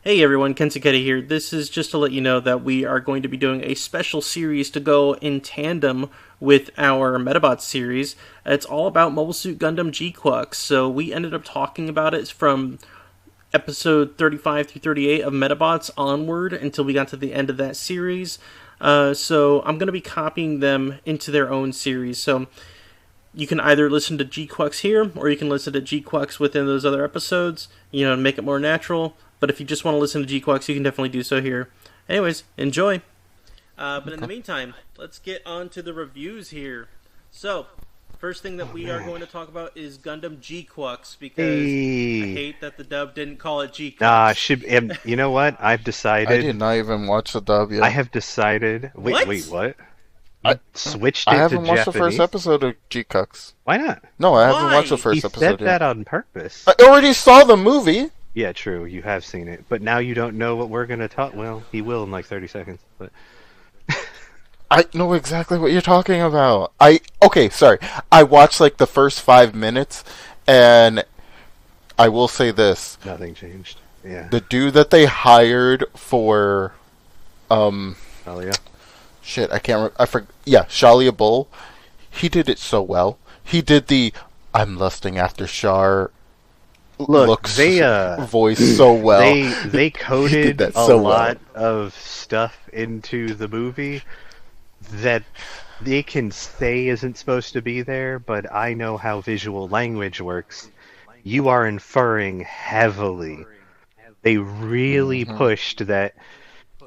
Hey everyone, Kensuke here. This is just to let you know that we are going to be doing a special series to go in tandem with our Metabots series. It's all about Mobile Suit Gundam GquuuuuuX. So we ended up talking about it from episode 35 through 38 of Metabots onward until we got to the end of that series. So I'm going to be copying them into their own series. So you can either listen to GquuuuuuX here, or you can listen to GquuuuuuX within those other episodes, make it more natural. But if you just want to listen to GquuuuuuX, you can definitely do so here. Anyways, enjoy. But in the meantime, let's get on to the reviews here. So, first thing that we are going to talk about is Gundam GquuuuuuX, because I hate that the dub didn't call it GquuuuuuX. You know what? I've decided. I did not even watch the dub yet. I have decided. Wait, what? I Switched it I to haven't watched the Japanese? first episode of GquuuuuuX. Why not? No, I haven't Why? watched the He first said episode that yet. on purpose. I already saw the movie. Yeah, true. You have seen it, but now you don't know what we're gonna talk. Well, he will in like 30 seconds, but I know exactly what you're talking about. Sorry. I watched like the first 5 minutes, and I will say this: nothing changed. Yeah. the dude that they hired for, Oh yeah. shit, I can't. Yeah, Shalia Bull. He did it so well. He did the "I'm lusting after Char" Look, looks they voice so well. they He coded did that a so lot of stuff into the movie that they can say isn't supposed to be there, but I know how visual language works. You are inferring heavily. They really pushed that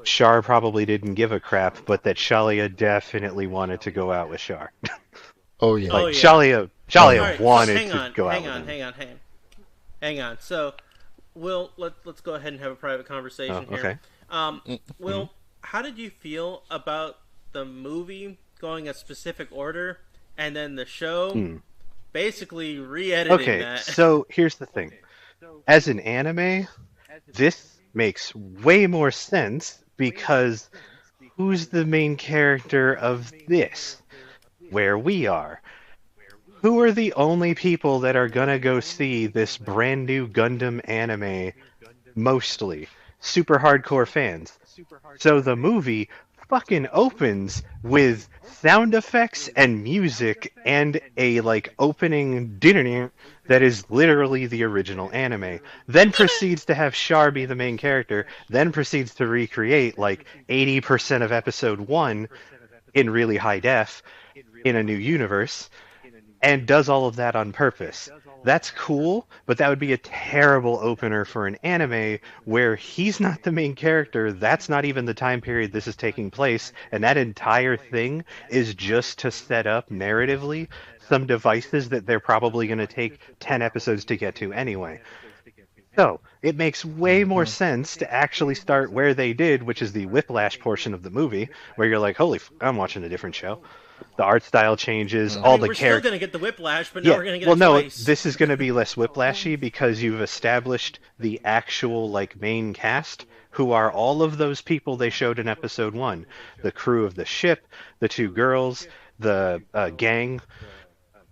Char probably didn't give a crap, but that Shalia definitely wanted to go out with Char. Oh yeah. Oh, yeah. Shalia Alright, so wanted hang to on, go hang out on, with him. hang on. So, let's go ahead and have a private conversation Oh, okay. here. Will, how did you feel about the movie going a specific order, and then the show basically re-editing Okay, that? so here's the thing. As an anime, this makes way more sense because who's the main character of this? Where we are. Who are the only people that are gonna go see this brand new Gundam anime? Mostly super hardcore fans. So the movie fucking opens with sound effects and music and a like opening dinner that is literally the original anime. Then proceeds to have Char be the main character, then proceeds to recreate like 80% of episode 1 in really high def in a new universe and does all of that on purpose. That's cool, but that would be a terrible opener for an anime where he's not the main character. That's not even the time period this is taking place, and that entire thing is just to set up narratively some devices that they're probably going to take 10 episodes to get to anyway. So, it makes way more sense to actually start where they did, which is the Whiplash portion of the movie, where you're like, I'm watching a different show. The art style changes, all the we're still characters. gonna get the whiplash, but now we're gonna get Well, it no, twice. this is going to be less whiplashy because you've established the actual like main cast, who are all of those people they showed in episode 1. The crew of the ship, the 2 girls, the gang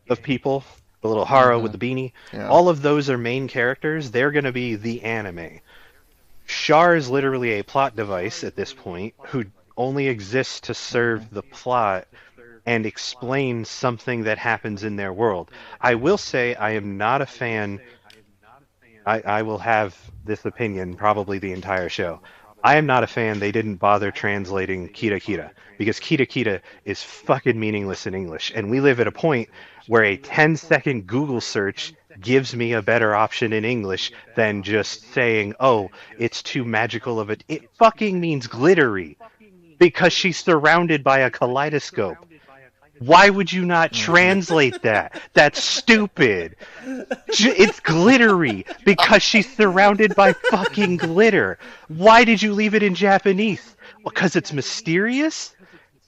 of people, the little Haro with the beanie. Yeah. All of those are main characters. They're going to be the anime. Char is literally a plot device at this point who only exists to serve the plot and explain something that happens in their world. I will say I am not a fan. I will have this opinion probably the entire show. I am not a fan they didn't bother translating Kita Kita, because Kita Kita is fucking meaningless in English, and we live at a point where a 10-second Google search gives me a better option in English than just saying, oh, it's too magical of it. It fucking means glittery, because she's surrounded by a kaleidoscope. Why would you not translate that? That's stupid. It's glittery because she's surrounded by fucking glitter. Why did you leave it in Japanese? Because it's mysterious?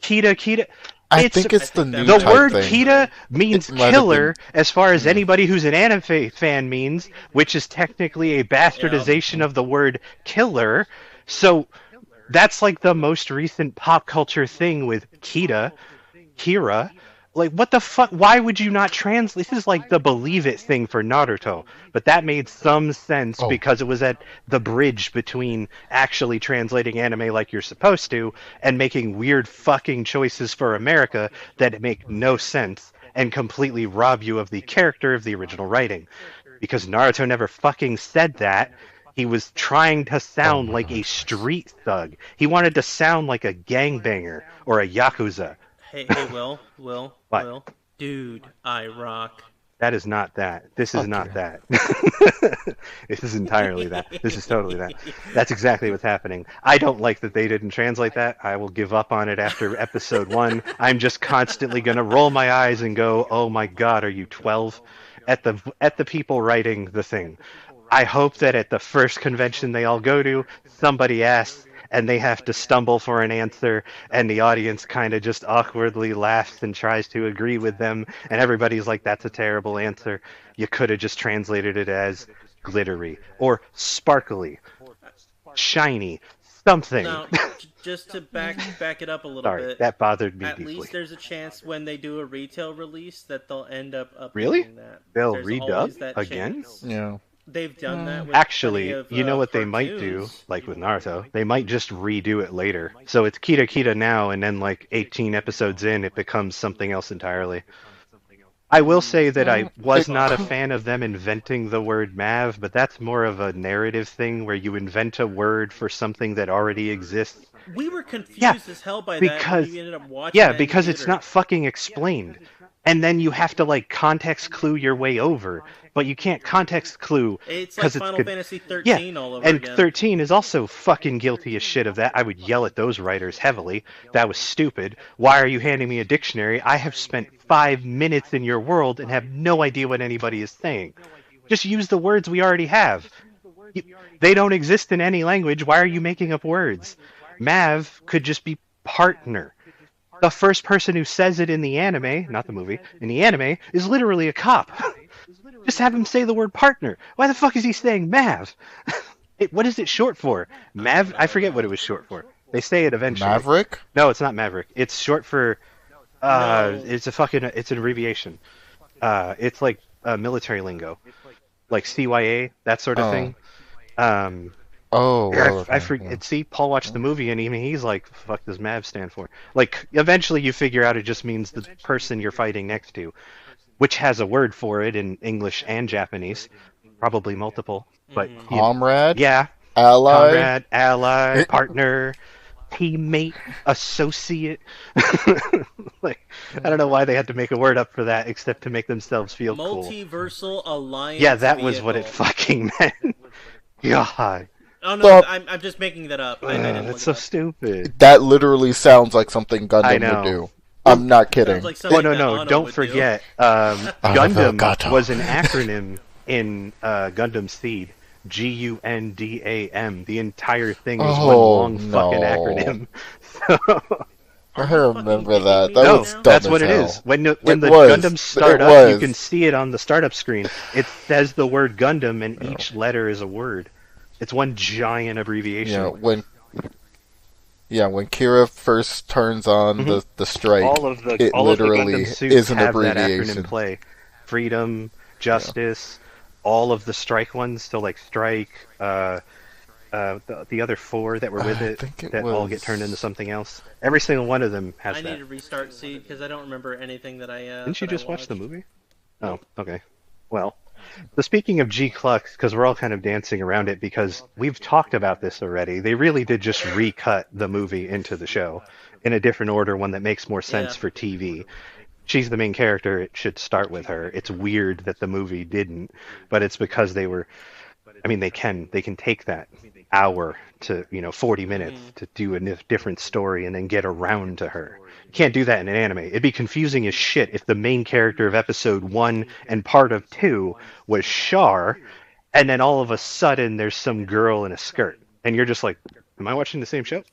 Kita Kita. I think it's the new The type word thing. Kita means It might have killer as far as anybody who's an anime fan means, which is technically a bastardization of the word killer. So that's like the most recent pop culture thing with Kita, Kira, Like, what the fuck? Why would you not translate? This is like the believe it thing for Naruto, but that made some sense Oh, because it was at the bridge between actually translating anime like you're supposed to and making weird fucking choices for America that make no sense and completely rob you of the character of the original writing. Because Naruto never fucking said that. He was trying to oh sound my like God, a yes. street thug. He wanted to sound like a gangbanger or a yakuza. Hey, But Will, dude, I rock. that is not that. This is Fuck not you. that. This is entirely that. This is totally that. That's exactly what's happening. I don't like that they didn't translate that. I will give up on it after episode 1. I'm just constantly going to roll my eyes and go, "Oh my god, are you 12?" At the people writing the thing. I hope that at the first convention they all go to, somebody asks and they have to stumble for an answer, and the audience kind of just awkwardly laughs and tries to agree with them, and everybody's like, "That's a terrible answer. You could have just translated it as glittery or sparkly, shiny, something." Now, just to back it up a little Sorry, bit, that bothered me at deeply. least there's a chance when they do a retail release that they'll end up Really? updating that. They'll There's redub always that again? chance. Yeah. They've done that with plenty Actually, of you know what they might do, cartoons. like with Naruto? They might just redo it later. So it's Kita Kita now, and then like 18 episodes in, it becomes something else entirely. I will say that I was It not a could. fan of them inventing the word Mav, but that's more of a narrative thing where you invent a word for something that already exists. We were Yeah, confused as hell by that when because we ended up watching yeah, that in because it's theater. not fucking explained. And then you have to like context clue your way over, but you can't context clue It's like because it's Final good. Fantasy Yeah, 13 all over and again. 13 is also fucking guilty as shit of that. I would yell at those writers heavily. That was stupid. Why are you handing me a dictionary? I have spent 5 minutes in your world and have no idea what anybody is saying. Just use the words we already have. You- They don't exist in any language. Why are you making up words? Mav could just be partner. The first person who says it in the anime, not the movie, in the anime, is literally a cop. Just have him say the word partner. Why the fuck is he saying Mav? What is it short for? I don't Mav? I know, forget what it man. was short for. They say it eventually. Maverick? No, it's not Maverick. It's short for. No, It's an abbreviation. It's like military lingo, like CYA, that sort of Oh. thing. Um, Oh, I, oh, I okay. Yeah. forget. See, Paul watched the movie, and even he's like, "Fuck does Mav stand for?" Like, eventually you figure out it just means the person you're fighting next to, which has a word for it in English and Japanese, probably multiple. But hmm Comrade? yeah, Ally? comrade, ally, partner, teammate, associate. Like, I don't know why they had to make a word up for that, except to make themselves feel cool. Multiversal Yeah, Alliance that was what it Vehicle. fucking meant. God, Oh no, Well, I'm just making that up. I didn't that's look it so up. stupid. that literally sounds like something I Gundam would know. do. Well, I'm not Sounds kidding. like oh It, something no, that no, Anno don't would do. forget. Gundam Arigato. was an acronym in Gundam Seed. Gundam. The entire thing was one Oh, long fucking no. acronym. I Are you fucking remember kidding that. me That right No, was now? dumb that's as what it is. hell. When It the was. Gundams It start up, you can was. see it on the startup screen. It says the word Gundam, and each letter is a word. It's one giant Yeah, abbreviation. when Kira first turns on hmm the strike, All of the it all of the Gundam literally suits is an have that acronym abbreviation. play. Freedom, Yeah. justice, all of the strike ones. So like strike, the other four that were with I it think it that all get turned into was. something else. Every single one of them has I need that. to restart Seed because I don't remember anything Didn't you that I just watch the watched. movie? Oh, Nope. okay. Well, so speaking of G-Clux, because we're all kind of dancing around it because we've talked about this already. They really did just recut the movie into the show in a different order, one that makes more sense Yeah. for TV. She's the main character. It should start with her. It's weird that the movie didn't, but it's because they were. I mean, they can take that hour to 40 minutes hmm to do a different story and then get around to her. You can't do that in an anime. It'd be confusing as shit if the main character of episode 1 and part of 2 was Shar, and then all of a sudden there's some girl in a skirt, and you're just like, am I watching the same show?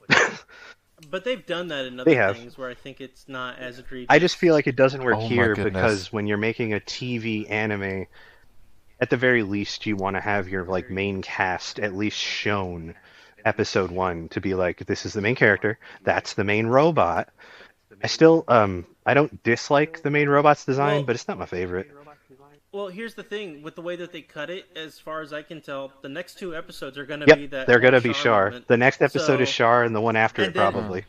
But they've done that in They other have. things where I think it's not as I just feel egregious. like it doesn't work Oh my here goodness. because when you're making a TV anime, at the very least you want to have your like main cast at least shown episode 1 to be like, this is the main character, that's the main robot, I still I don't dislike the main robot's design, Well, but it's not my favorite. well, here's the thing with the way that they cut it. As far as I can tell, the next two episodes are going to Yep, be that they're whole gonna be Char Char. moment. The next episode is So, Char, and the one after and it then probably.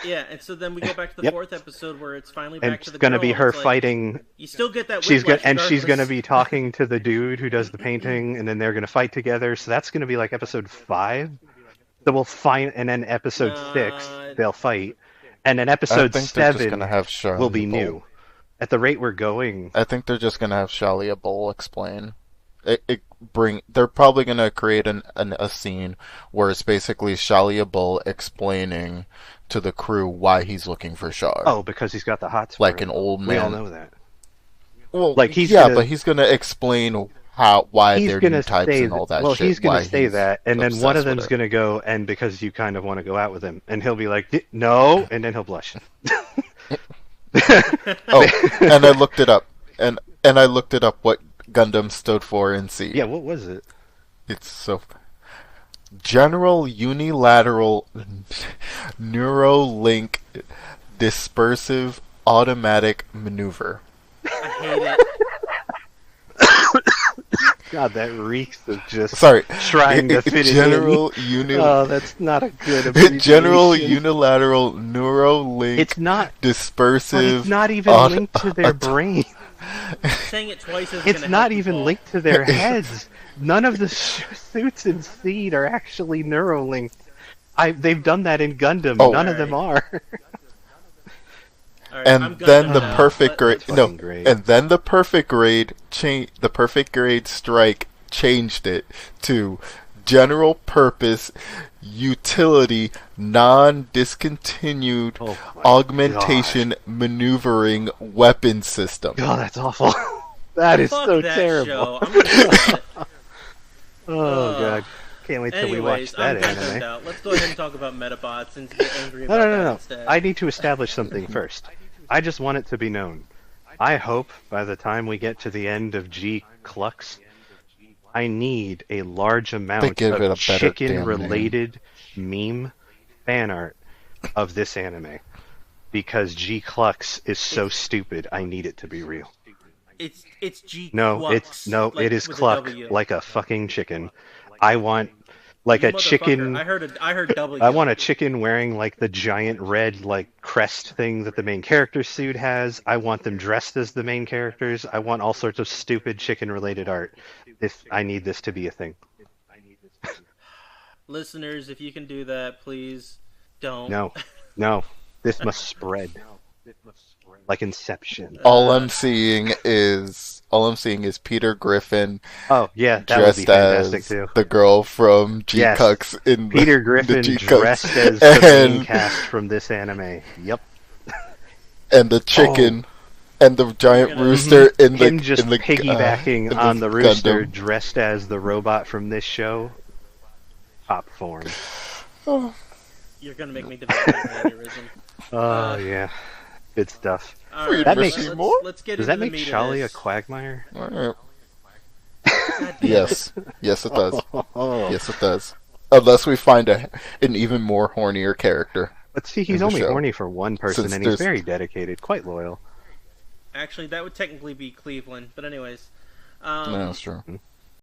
yeah, and so then we go back to the Yep. fourth episode where it's finally And back to it's the gonna girl. be And her it's like, fighting. you still get that She's gonna whiplash and she's gonna regardless. be talking to the dude who does the painting, and then they're gonna fight together. So that's gonna be like episode 5. So we'll find, and then episode 6 Nah, they'll fight, and then I episode think they're just 7 gonna have will Charlie be new. At the rate we're going, I think they're just gonna have Shalia Bull explain. They're probably gonna create a scene where it's basically Shalia Bull explaining to the crew why he's looking for Char. oh, because he's got the hots for Like it. an old We all man. know that. Well, Like, he's yeah, gonna- but he's gonna explain why He's they're gonna new types say and all that well, shit. he's gonna why say he's that, and then one obsessed of them's with it. gonna go, and because you kind of want to go out with him, and he'll be like, no, and then he'll blush. Oh, and I looked it up, and I looked it up what Gundam stood for in C. Yeah, what was it? It's so General Unilateral Neurolink Dispersive Automatic Maneuver. I hate it. God, that reeks of just Sorry, trying to fit General it in. Uni. Oh, that's not a good abbreviation. General Unilateral Neurolink It's not. But Dispersive. it's not even auto- linked to their brain. Saying it twice isn't It's gonna not help even people. linked to their heads. None of the suits in Seed are actually neurolinked. They've done that in Gundam. Oh. None of them are. All right, And I'm then Gundam the now. perfect grade, That's no, fucking great. and then the perfect grade the perfect grade strike changed it to general purpose utility non-discontinued Oh my augmentation maneuvering weapon system. God, that's awful. That is Fuck so that terrible. show. I'm gonna stop it. Oh god, can't wait till we watch Anyways, that I'm Gundam'd anime. out. Let's go ahead and talk about Metabots and get angry No, about no, no, that no. instead. I need to establish something first. I just want it to be known. I hope by the time we get to the end of GquuuuuuX, I need a large amount give it a of better damn chicken-related meme fan art of this anime. Because GquuuuuuX is so stupid, I need it to be real. It's G. No, like, it is with a cluck, W. like a fucking chicken. I want, like You a motherfucker. chicken... I heard W. I want a chicken wearing like the giant red like crest thing that the main character suit has. I want them dressed as the main characters. I want all sorts of stupid chicken related art. If I need this to be a thing. Listeners, if you can do that, please don't. No. No. This must spread. Like Inception. All I'm seeing is Peter Griffin Oh yeah, that would be dressed fantastic as too. the girl from Yes. GquuuuuuX in Peter the Griffin GquuuuuX. dressed as the main and, cast from this anime. Yep. and the chicken and the giant You're gonna- rooster in the Him just in the, piggybacking in on the rooster Gundam. dressed as the robot from this show. Top form. You're gonna make me develop an aneurysm. Oh yeah. Good stuff. All right, That makes- let's get Does into that the make meat Charlie a of this. quagmire? Alright. God damn Yes, yes it does. Oh. Yes it does. Unless we find an even more hornier character. But see, in he's the only show. horny for one person, Since and he's there's- very dedicated, quite loyal. Actually, that would technically be Cleveland, but anyways. No, that's true.